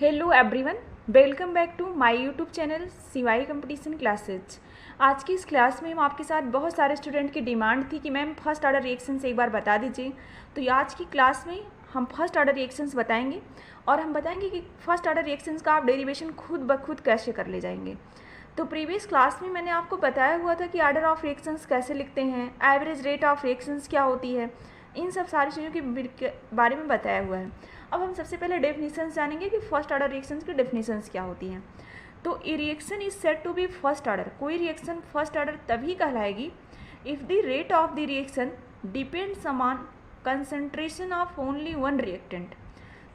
Hello everyone, welcome back to my YouTube channel सिवाई competition classes. आज की इस क्लास में हम आपके साथ बहुत सारे स्टूडेंट की डिमांड थी कि मैम फर्स्ट ऑर्डर रिएक्शंस एक बार बता दीजिए। तो आज की क्लास में हम फर्स्ट ऑर्डर रिएक्शंस बताएंगे और हम बताएंगे कि फर्स्ट ऑर्डर रिएक्शंस का आप डेरिवेशन खुद ब खुद कैसे कर ले जाएंगे। तो प्रीवियस क्लास में मैंने आपको बताया हुआ था कि ऑर्डर ऑफ रिएक्शंस कैसे लिखते हैं, एवरेज रेट ऑफ रिएक्शंस क्या होती है, इन सब सारी चीज़ों के बारे में बताया हुआ है। अब हम सबसे पहले डेफिनेशंस जानेंगे कि फर्स्ट ऑर्डर रिएक्शंस की डेफिनेशंस क्या होती हैं। तो a reaction is said to be first order, कोई रिएक्शन फर्स्ट ऑर्डर तभी कहलाएगी if the rate of the reaction depends upon concentration of only one reactant.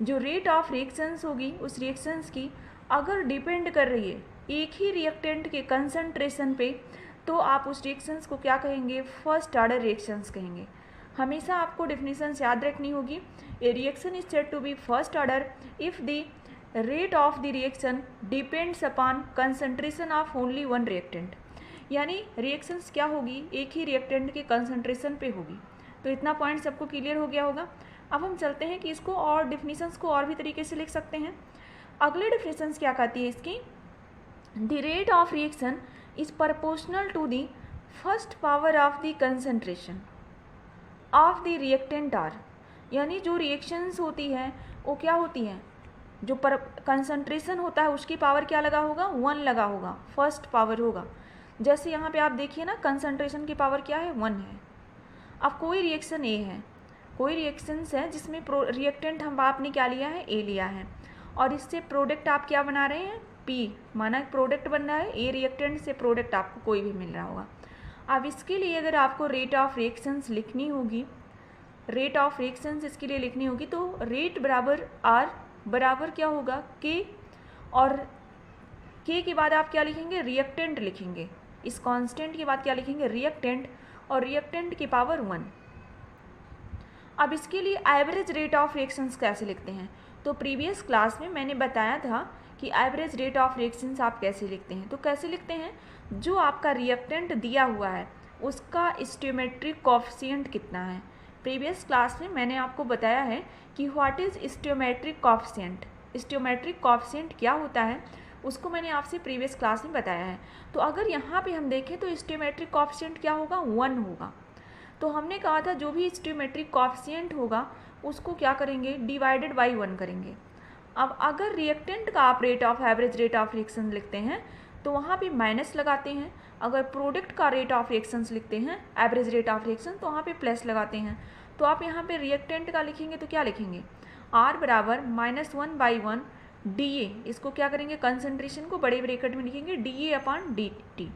जो रेट ऑफ रिएक्शंस होगी उस रिएक्शंस की अगर डिपेंड कर रही है एक ही रिएक्टेंट के कंसंट्रेशन पे, तो आप उस रिएक्शंस को क्या कहेंगे, फर्स्ट ऑर्डर रिएक्शंस कहेंगे। हमेशा आपको डेफिनेशंस याद रखनी होगी। A reaction is said to be first order if the rate of the reaction depends upon concentration of only one reactant, यानी रिएक्शंस क्या होगी, एक ही रिएक्टेंट के कंसंट्रेशन पे होगी। तो इतना पॉइंट सबको क्लियर हो गया होगा। अब हम चलते हैं कि इसको और डिफिनीशंस को और भी तरीके से लिख सकते हैं। अगले डिफिनीशंस क्या कहती है इसकी, the rate of reaction is proportional to the first power of the concentration of the reactant R, यानी जो रिएक्शंस होती है वो क्या होती हैं, जो कंसंट्रेशन होता है उसकी पावर क्या लगा होगा, 1 लगा होगा, फर्स्ट पावर होगा। जैसे यहाँ पे आप देखिए ना, कंसंट्रेशन की पावर क्या है, 1 है। अब कोई रिएक्शन ए है, कोई रिएक्शंस है जिसमें रिएक्टेंट हम आपने क्या लिया है, ए लिया है, और इससे प्रोडक्ट आप क्या बना रहे हैं, पी, माना प्रोडक्ट बन रहा है, ए रिएक्टेंट से प्रोडक्ट आपको कोई भी मिल रहा होगा। अब इसके लिए अगर आपको रेट ऑफ रिएक्शंस लिखनी होगी, रेट ऑफ रिएक्शंस इसके लिए लिखनी होगी, तो रेट बराबर आर बराबर क्या होगा, के, और के के बाद आप क्या लिखेंगे, रिएक्टेंट लिखेंगे। इस कांस्टेंट के बाद क्या लिखेंगे, रिएक्टेंट, और रिएक्टेंट की पावर 1। अब इसके लिए एवरेज रेट ऑफ रिएक्शंस कैसे लिखते हैं, तो प्रीवियस क्लास में मैंने बताया था कि एवरेज रेट ऑफ रिएक्शंस आप कैसे लिखते हैं। तो कैसे लिखते हैं, जो आपका रिएक्टेंट दिया हुआ है उसका स्टोइमेट्रिक कोएफिशिएंट कितना है। प्रीवियस क्लास में मैंने आपको बताया है कि व्हाट इज़ स्टोइमेट्रिक कोएफिशिएंट, स्टोइमेट्रिक कोएफिशिएंट क्या होता है उसको मैंने आपसे प्रीवियस क्लास में बताया है। तो अगर यहाँ पे हम देखें तो स्टोइमेट्रिक कोएफिशिएंट क्या होगा, 1 होगा। तो हमने कहा था जो भी स्टोइमेट्रिक कोएफिशिएंट होगा उसको क्या करेंगे, डिवाइडेड बाई 1 करेंगे। अब अगर रिएक्टेंट का आप rate of average rate of reaction लिखते हैं तो वहाँ पे माइनस लगाते हैं, अगर प्रोडक्ट का रेट ऑफ रिएक्शंस लिखते हैं एवरेज रेट ऑफ रिएक्शन तो वहाँ पे प्लस लगाते हैं। तो आप यहाँ पे रिएक्टेंट का लिखेंगे तो क्या लिखेंगे, आर बराबर -1/1 डी ए, इसको क्या करेंगे, कंसंट्रेशन को बड़े ब्रैकेट में लिखेंगे, D A upon D T,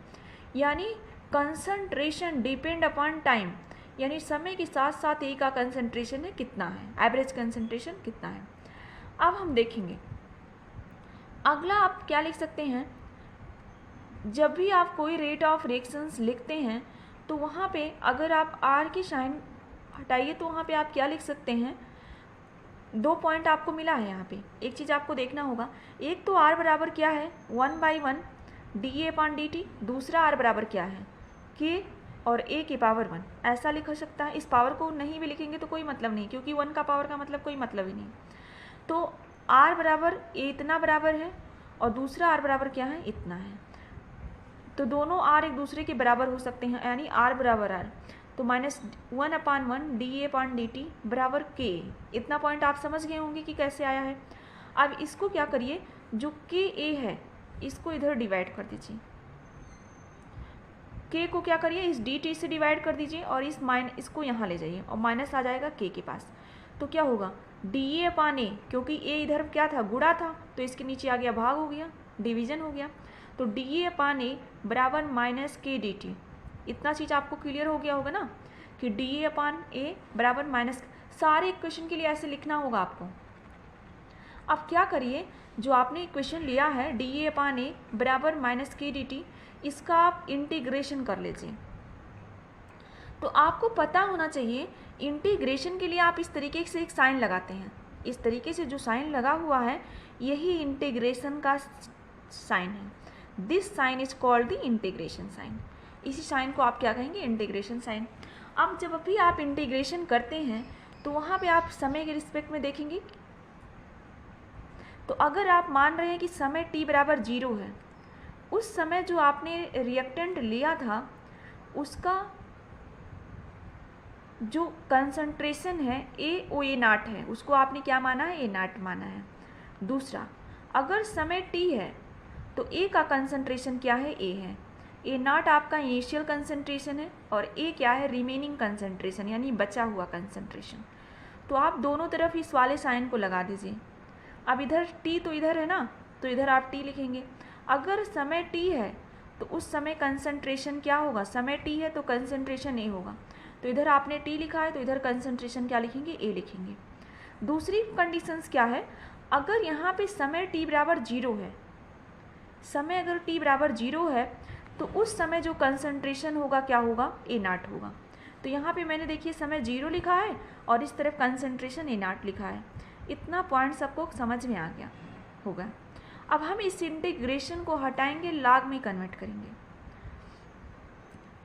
यानी कंसंट्रेशन डिपेंड अपॉन टाइम, यानी समय के साथ साथ ए का कंसंट्रेशन है कितना है, एवरेज कंसंट्रेशन कितना है। अब हम देखेंगे अगला आप क्या लिख सकते हैं, जब भी आप कोई रेट ऑफ रिएक्शंस लिखते हैं तो वहाँ पे अगर आप आर की साइन हटाइए तो वहाँ पे आप क्या लिख सकते हैं, 2 पॉइंट आपको मिला है यहाँ पे। एक चीज़ आपको देखना होगा, एक तो आर बराबर क्या है, 1/1 D A upon D T, दूसरा आर बराबर क्या है, के और ए की पावर 1, ऐसा लिखा सकता है। इस पावर को नहीं भी लिखेंगे तो कोई मतलब नहीं, क्योंकि 1 का पावर का मतलब कोई मतलब ही नहीं। तो आर बराबर ए इतना बराबर है और दूसरा आर बराबर क्या है, इतना है, तो दोनों आर एक दूसरे के बराबर हो सकते हैं, यानी आर बराबर आर, तो -1/1 D A upon D T बराबर के। इतना पॉइंट आप समझ गए होंगे कि कैसे आया है। अब इसको क्या करिए, जो के ए है इसको इधर डिवाइड कर दीजिए, के को क्या करिए, इस डी टी से डिवाइड कर दीजिए और इसको यहाँ ले जाइए और माइनस आ जाएगा के पास। तो क्या होगा, डी ए अपॉन ए, क्योंकि ए इधर क्या था, गुणा था, तो इसके नीचे आ गया भाग, हो गया डिवीजन हो गया, तो डी ए अपॉन ए बराबर -के डी टी। इतना चीज़ आपको क्लियर हो गया होगा ना कि डी ए अपॉन ए बराबर माइनस, सारे इक्वेशन के लिए ऐसे लिखना होगा आपको। अब क्या करिए, जो आपने इक्वेशन लिया है डी ए अपॉन ए बराबर -के डी टी, इसका आप इंटीग्रेशन कर लीजिए। तो आपको पता होना चाहिए इंटीग्रेशन के लिए आप इस तरीके से एक साइन लगाते हैं, इस तरीके से जो साइन लगा हुआ है यही इंटीग्रेशन का साइन है, this sign is called the integration sign. इसी साइन को आप क्या कहेंगे, इंटीग्रेशन साइन। अब जब भी आप इंटीग्रेशन करते हैं तो वहाँ पे आप समय के रिस्पेक्ट में देखेंगे तो अगर आप मान रहे हैं कि समय t बराबर 0 है, उस समय जो आपने रिएक्टेंट लिया था उसका जो कंसंट्रेशन है A0 है, उसको आपने क्या माना है, A0 माना है। दूसरा, अगर समय t है तो A का कंसंट्रेशन क्या है, A है। A0 आपका इनिशियल कंसंट्रेशन है और A क्या है, रिमेनिंग कंसंट्रेशन यानी बचा हुआ कंसंट्रेशन। तो आप दोनों तरफ इस वाले साइन को लगा दीजिए। अब इधर t तो इधर है ना, तो इधर आप t लिखेंगे। अगर समय t है तो उस समय कंसंट्रेशन क्या होगा, समय t है तो कंसंट्रेशन A होगा। तो इधर आपने t लिखा है तो इधर कंसंट्रेशन क्या लिखेंगे, A लिखेंगे। दूसरी कंडीशंस क्या है, अगर यहाँ पे समय t बराबर 0 है, समय अगर t बराबर 0 है तो उस समय जो कंसंट्रेशन होगा क्या होगा, A0 होगा। तो यहाँ पे मैंने देखिए समय 0 लिखा है और इस तरफ कंसंट्रेशन A0 लिखा है। इतना पॉइंट सबको समझ में आ गया होगा। अब हम इस इंटीग्रेशन को हटाएंगे, log में कन्वर्ट करेंगे।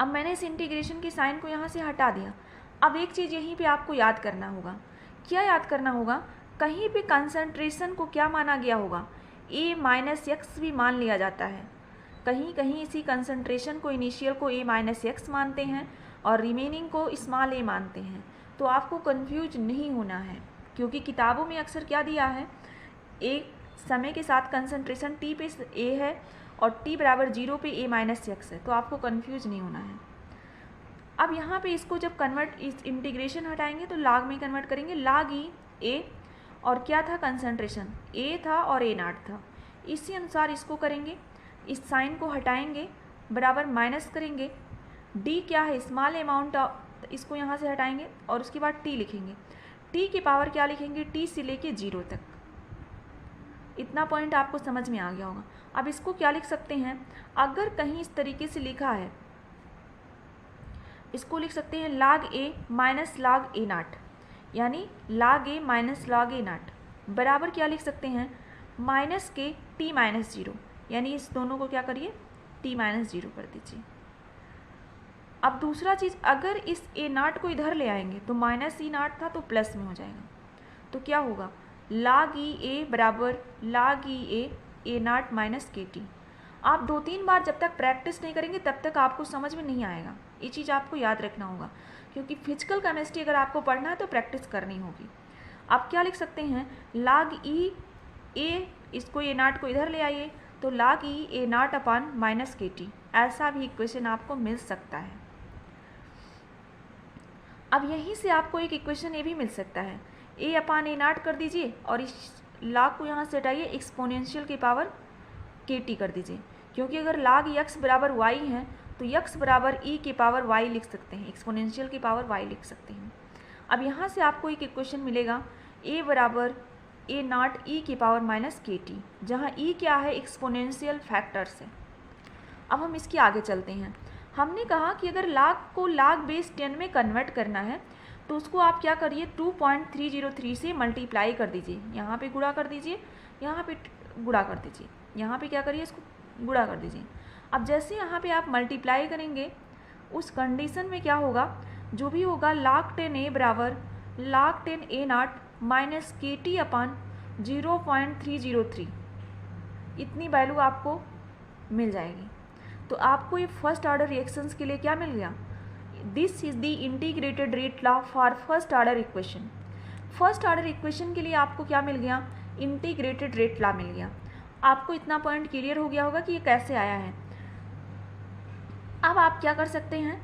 अब मैंने इस इंटीग्रेशन के साइन को यहाँ से हटा दिया। अब एक चीज़ यहीं पे आपको याद करना होगा। क्या याद करना होगा, कहीं पे कंसंट्रेशन को क्या माना गया होगा, A-x भी मान लिया जाता है। कहीं कहीं इसी कंसंट्रेशन को, इनिशियल को A-x मानते हैं और रिमेनिंग को स्मॉल a मानते हैं। तो आपको कंफ्यूज नहीं होना है, क्योंकि किताबों में अक्सर क्या दिया है, एक समय के साथ कंसंट्रेशन t पे A है और t बराबर 0 पे A-x है, तो आपको कंफ्यूज नहीं होना है। अब यहाँ पे इसको जब कन्वर्ट, इस इंटीग्रेशन हटाएंगे तो log में कन्वर्ट करेंगे। log e A और क्या था, कंसंट्रेशन A था और A0 था, इसी अनुसार इसको करेंगे। इस साइन को हटाएंगे, बराबर माइनस करेंगे। d क्या है, स्मॉल अमाउंट, इसको यहाँ से हटाएंगे और उसके बाद t लिखेंगे। t की पावर क्या लिखेंगे, t से लेके 0 तक। इतना पॉइंट आपको समझ में आ गया होगा। अब इसको क्या लिख सकते हैं, अगर कहीं इस तरीके से लिखा है, इसको लिख सकते हैं log a minus log A0, यानी log a minus log A0 बराबर क्या लिख सकते हैं, माइनस के t माइनस 0, यानी इस दोनों को क्या करिए, t माइनस 0 कर दीजिए। अब दूसरा चीज़, अगर इस A0 को इधर ले आएंगे तो माइनस E0 था तो प्लस में हो जाएगा, तो क्या होगा, log e a बराबर log e a A0 minus KT। आप 2-3 बार जब तक प्रैक्टिस नहीं करेंगे तब तक आपको समझ में नहीं आएगा। ये चीज़ आपको याद रखना होगा, क्योंकि फिजिकल केमिस्ट्री अगर आपको पढ़ना है तो प्रैक्टिस करनी होगी। आप क्या लिख सकते हैं, log e a, इसको A0 को इधर ले आइए तो log e A0 upon minus KT, ऐसा भी इक्वेशन आपको मिल सकता है। अब यहीं से आपको एक इक्वेशन ये भी मिल सकता है, a अपान A0 कर दीजिए और इस log को यहाँ से हटाइए, एक्सपोनेंशियल की पावर KT कर दीजिए, क्योंकि अगर log x बराबर y है तो x बराबर e की पावर y लिख सकते हैं, एक्सपोनेंशियल की पावर y लिख सकते हैं। अब यहाँ से आपको एक इक्वेशन मिलेगा, a बराबर A0 e की पावर माइनस KT, जहाँ e क्या है, एक्सपोनेंशियल फैक्टर्स है। अब हम इसके आगे चलते हैं। हमने कहा कि अगर log को log बेस 10 में कन्वर्ट करना है तो उसको आप क्या करिए, 2.303 से मल्टीप्लाई कर दीजिए, यहाँ पे गुणा कर दीजिए, यहाँ पे गुणा कर दीजिए, यहाँ पे क्या करिए, इसको गुणा कर दीजिए। अब जैसे यहाँ पे आप मल्टीप्लाई करेंगे, उस कंडीशन में क्या होगा, जो भी होगा log 10a बराबर log 10 A0 माइनस KT अपान 0.303, इतनी वैल्यू आपको मिल जाएगी। तो आपको ये फर्स्ट ऑर्डर रिएक्शंस के लिए क्या मिल गया, this is the integrated rate law for first order equation. First order equation के लिए आपको क्या मिल गया, इंटीग्रेटेड रेट लॉ मिल गया। आपको इतना पॉइंट क्लियर हो गया होगा कि ये कैसे आया है। अब आप क्या कर सकते हैं,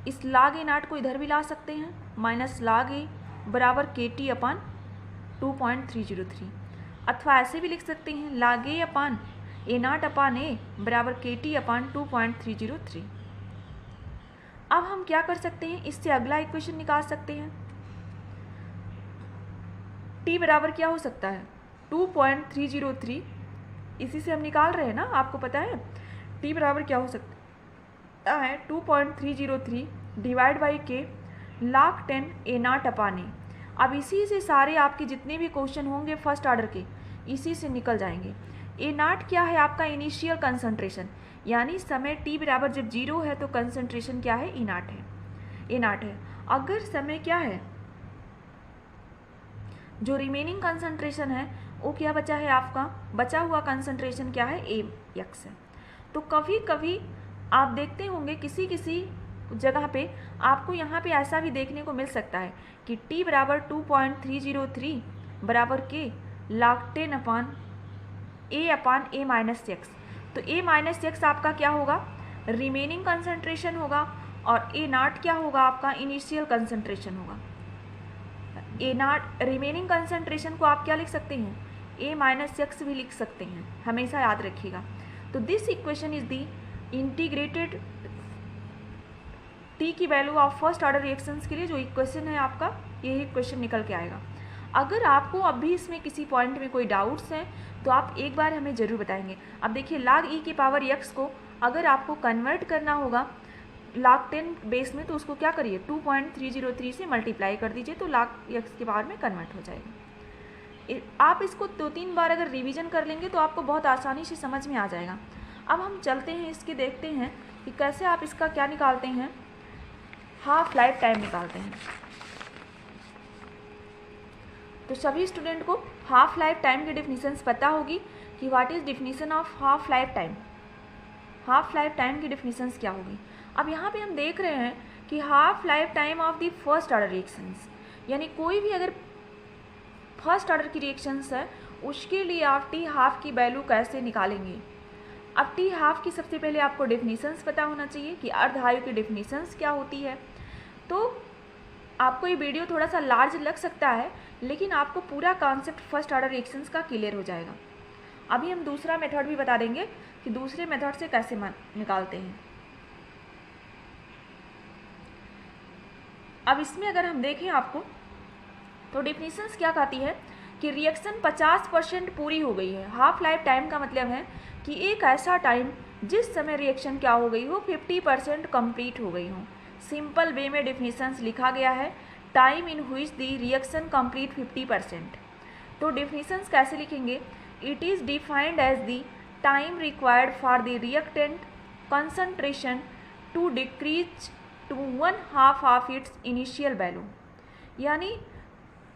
इस log A0 को इधर भी ला सकते हैं, माइनस log A बराबर KT अपान 2.303, अथवा ऐसे भी लिख सकते हैं log A upon A0 upon A बराबर KT अपान 2.303। अब हम क्या कर सकते हैं, इससे अगला इक्वेशन निकाल सकते हैं। t बराबर क्या हो सकता है, 2.303, इसी से हम निकाल रहे हैं ना, आपको पता है t बराबर क्या हो सकता है, 2.303 डिवाइड बाई के log 10 A0 अपान A। अब इसी से सारे आपके जितने भी क्वेश्चन होंगे फर्स्ट ऑर्डर के, इसी से निकल जाएंगे। A0 क्या है, आपका इनिशियल कंसंट्रेशन, यानी समय t बराबर जब 0 है तो कंसंट्रेशन क्या है, A0 है। अगर समय क्या है, जो रिमेनिंग कंसंट्रेशन है ओ क्या बचा है आपका, बचा हुआ कंसंट्रेशन क्या है, ए एक्स है। तो कभी कभी आप देखते होंगे किसी किसी जगह पे आपको यहाँ पे ऐसा भी देखने को मिल सकता है कि t बराबर 2.303 बराबर के log 10 अपान ए माइनस एक्स। तो ए माइनस एक्स आपका क्या होगा, रिमेनिंग कंसंट्रेशन होगा, और ए नाट क्या होगा आपका, इनिशियल कंसंट्रेशन होगा। ए नाट रिमेनिंग कंसंट्रेशन को आप क्या लिख सकते हैं, ए माइनस एक्स भी लिख सकते हैं, हमेशा याद रखिएगा। तो this equation is the integrated T की value of first order reactions के लिए जो इक्वेशन है आपका, यही इक्वेशन निकल के आएगा। अगर आपको अब भी इसमें किसी पॉइंट में कोई डाउट्स हैं तो आप एक बार हमें ज़रूर बताएंगे। अब देखिए log e की पावर x को अगर आपको कन्वर्ट करना होगा log 10 बेस में, तो उसको क्या करिए 2.303 से मल्टीप्लाई कर दीजिए, तो log x की पावर में कन्वर्ट हो जाएगा। आप इसको 2-3 बार अगर रिवीजन कर लेंगे तो आपको बहुत आसानी से समझ में आ जाएगा। अब हम चलते हैं इसके, देखते हैं कि कैसे आप इसका क्या निकालते हैं, हाफ लाइफ टाइम निकालते हैं। तो सभी स्टूडेंट को हाफ लाइफ टाइम की डिफिनीशंस पता होगी कि what is definition of half life time, half life time की डिफिनीशंस क्या होगी। अब यहाँ पे हम देख रहे हैं कि half life time of the first order reactions, यानी कोई भी अगर फर्स्ट ऑर्डर की रिएक्शंस है उसके लिए आप टी हाफ की वैल्यू कैसे निकालेंगे। अब टी हाफ की सबसे पहले आपको डिफिनीशंस पता होना चाहिए कि अर्धआयु की डिफिनीशंस क्या होती है। तो आपको ये वीडियो थोड़ा सा लार्ज लग सकता है, लेकिन आपको पूरा कॉन्सेप्ट फर्स्ट ऑर्डर रिएक्शंस का क्लियर हो जाएगा। अभी हम दूसरा मेथड भी बता देंगे कि दूसरे मेथड से कैसे निकालते हैं। अब इसमें अगर हम देखें आपको तो डिफिनीशंस क्या कहती है कि रिएक्शन 50% पूरी हो गई है। हाफ लाइफ टाइम का मतलब है कि एक ऐसा टाइम जिस समय रिएक्शन क्या हो गई हो, 50% कंप्लीट हो गई हो। सिंपल वे में डिफिनीशंस लिखा गया है, time in which the reaction complete 50%। तो डिफिनीशंस कैसे लिखेंगे, it is defined as the time required for the reactant concentration to decrease to 1/2 of its initial value. यानी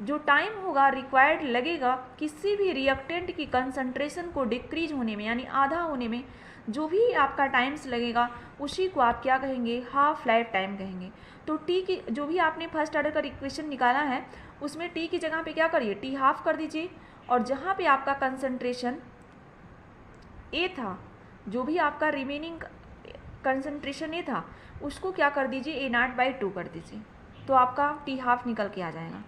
जो टाइम होगा रिक्वायर्ड लगेगा किसी भी रिएक्टेंट की कंसंट्रेशन को डिक्रीज होने में, यानी आधा होने में, जो भी आपका टाइम्स लगेगा उसी को आप क्या कहेंगे, हाफ लाइफ टाइम कहेंगे। तो टी की जो भी आपने फर्स्ट ऑर्डर का इक्वेशन निकाला है उसमें टी की जगह पे क्या करिए, टी हाफ कर दीजिए, और जहाँ पे आपका कंसंट्रेशन ए था, जो भी आपका रिमेनिंग कंसंट्रेशन ए था, उसको क्या कर दीजिए, ए नॉट बाई 2 कर दीजिए, तो आपका टी हाफ निकल के आ जाएगा।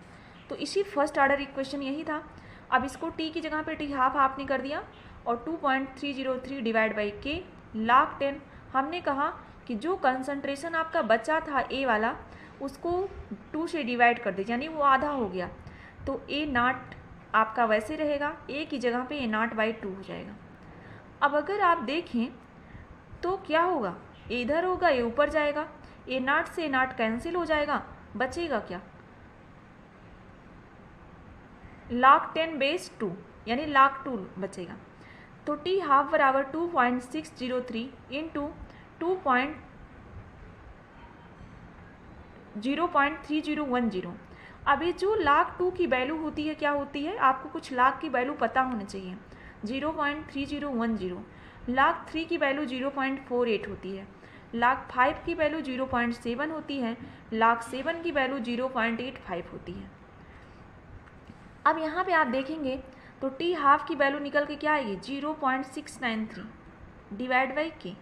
तो इसी फर्स्ट ऑर्डर इक्वेशन यही था। अब इसको टी की जगह पे टी हाफ आपने कर दिया, और 2.303 डिवाइड बाई के log 10। हमने कहा कि जो कंसंट्रेशन आपका बचा था ए वाला उसको 2 से डिवाइड कर दीजिए, यानी वो आधा हो गया, तो ए नॉट आपका वैसे रहेगा, ए की जगह पे ए नॉट बाई 2 हो जाएगा। अब अगर आप देखें तो क्या होगा, ए इधर होगा, ए ऊपर जाएगा, ए नॉट से ए नॉट कैंसिल हो जाएगा, बचेगा क्या, log 10 बेस 2, यानी log 2 बचेगा। तो टी हाफ बराबर 2.603 इंटू 0.3010। अभी जो log 2 की वैल्यू होती है क्या होती है, आपको कुछ log की वैल्यू पता होनी चाहिए, 0.3010। log 3 की वैल्यू 0.48 होती है, log 5 की वैल्यू 0.7 होती है, log 7 की वैल्यू 0.85 होती है। अब यहाँ पे आप देखेंगे तो टी हाफ की वैल्यू निकल के क्या आएगी, 0.693 डिवाइड बाई के,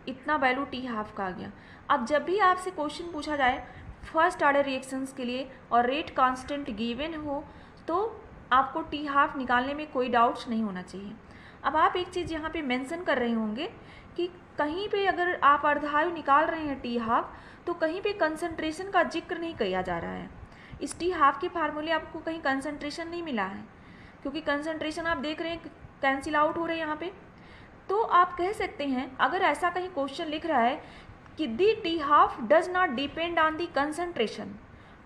इतना वैल्यू टी हाफ का आ गया। अब जब भी आपसे क्वेश्चन पूछा जाए फर्स्ट ऑर्डर रिएक्शंस के लिए और रेट कांस्टेंट गिवन हो, तो आपको टी हाफ निकालने में कोई डाउट्स नहीं होना चाहिए। अब आप एक चीज़ यहाँ पे मेंशन कर रहे होंगे कि कहीं पे अगर आप अर्धायु निकाल रहे हैं टी हाफ, तो कहीं पे कंसंट्रेशन का जिक्र नहीं किया जा रहा है। इस टी हाफ के फार्मूले आपको कहीं कंसंट्रेशन नहीं मिला है, क्योंकि कंसंट्रेशन आप देख रहे हैं कैंसिल आउट हो रहे हैं यहाँ पे। तो आप कह सकते हैं अगर ऐसा कहीं क्वेश्चन लिख रहा है कि the T half does not depend on the concentration,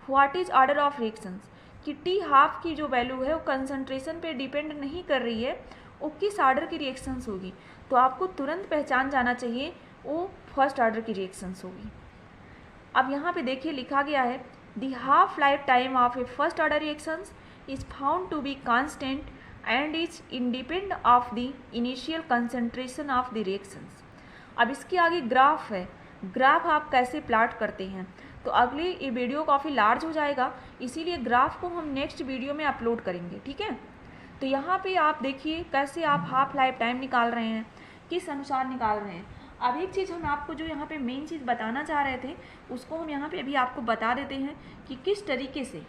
what is order of reactions, कि टी हाफ की जो वैल्यू है वो कंसंट्रेशन पे डिपेंड नहीं कर रही है, वो किस ऑर्डर की रिएक्शंस होगी, तो आपको तुरंत पहचान जाना चाहिए वो फर्स्ट ऑर्डर की रिएक्शंस होगी। अब यहाँ पे देखिए लिखा गया है the half life time of a first order reactions is found to be constant and is independent of the initial concentration of the reactions. अब इसके आगे ग्राफ है, ग्राफ आप कैसे प्लॉट करते हैं, तो अगले ये वीडियो काफ़ी लार्ज हो जाएगा, इसीलिए ग्राफ को हम नेक्स्ट वीडियो में अपलोड करेंगे, ठीक है। तो यहाँ पे आप देखिए कैसे आप हाफ लाइफ टाइम निकाल रहे हैं, किस अनुसार निकाल रहे हैं। अब एक चीज़ हम आपको जो यहाँ पे मेन चीज़ बताना चाह रहे थे उसको हम यहाँ पे अभी आपको बता देते हैं कि किस तरीके से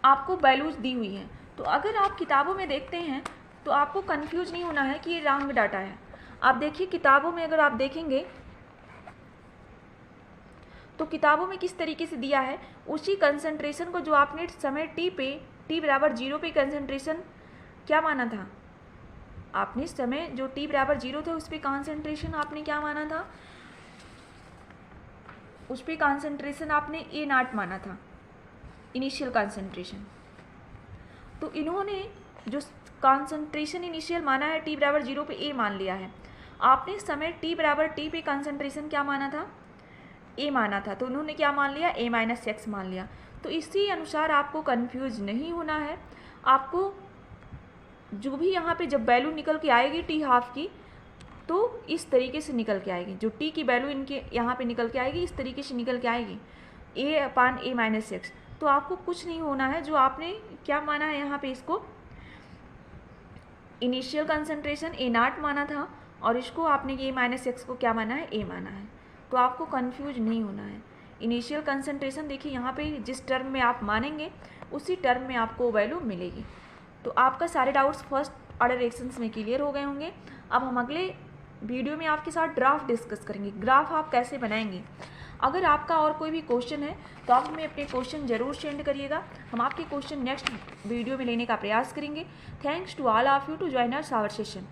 आपको वैल्यूज दी हुई हैं। तो अगर आप किताबों में देखते हैं तो आपको कंफ्यूज नहीं होना है कि ये रॉन्ग डाटा है। आप देखिए किताबों में अगर आप देखेंगे तो किताबों में किस तरीके से दिया है, उसी कंसंट्रेशन को जो आपने समय टी पे टी बराबर 0 पे कंसंट्रेशन क्या माना था, आपने समय जो टी बराबर 0 था उस पर कंसंट्रेशन आपने क्या माना था, उस पर कंसंट्रेशन आपने ए नॉट माना था, इनिशियल कंसंट्रेशन। तो इन्होंने जो कंसंट्रेशन इनिशियल माना है टी बराबर 0 पे ए मान लिया है, आपने समय टी बराबर टी पे कंसंट्रेशन क्या माना था, ए माना था, तो उन्होंने क्या मान लिया, ए माइनस एक्स मान लिया। तो इसी अनुसार आपको कंफ्यूज नहीं होना है। आपको जो भी यहाँ पे जब वैल्यू निकल के आएगी टी हाफ की तो इस तरीके से निकल के आएगी, जो टी की वैल्यू इनके यहाँ पे निकल के आएगी इस तरीके से निकल के आएगी, ए अपान ए माइनस एक्स। तो आपको कुछ नहीं होना है, जो आपने क्या माना है यहाँ पे इसको इनिशियल कंसंट्रेशन ए नॉट माना था और इसको आपने ए माइनस एक्स को क्या माना है, ए माना है। तो आपको कंफ्यूज नहीं होना है। इनिशियल कंसंट्रेशन देखिए यहाँ पे जिस टर्म में आप मानेंगे उसी टर्म में आपको वैल्यू मिलेगी। तो आपका सारे डाउट्स फर्स्ट ऑर्डर रिएक्शंस में क्लियर हो गए होंगे। अब हम अगले वीडियो में आपके साथ ग्राफ डिस्कस करेंगे, ग्राफ आप कैसे बनाएंगे। अगर आपका और कोई भी क्वेश्चन है तो आप हमें अपने क्वेश्चन ज़रूर सेंड करिएगा, हम आपके क्वेश्चन नेक्स्ट वीडियो में लेने का प्रयास करेंगे। Thanks to all of you to join our session.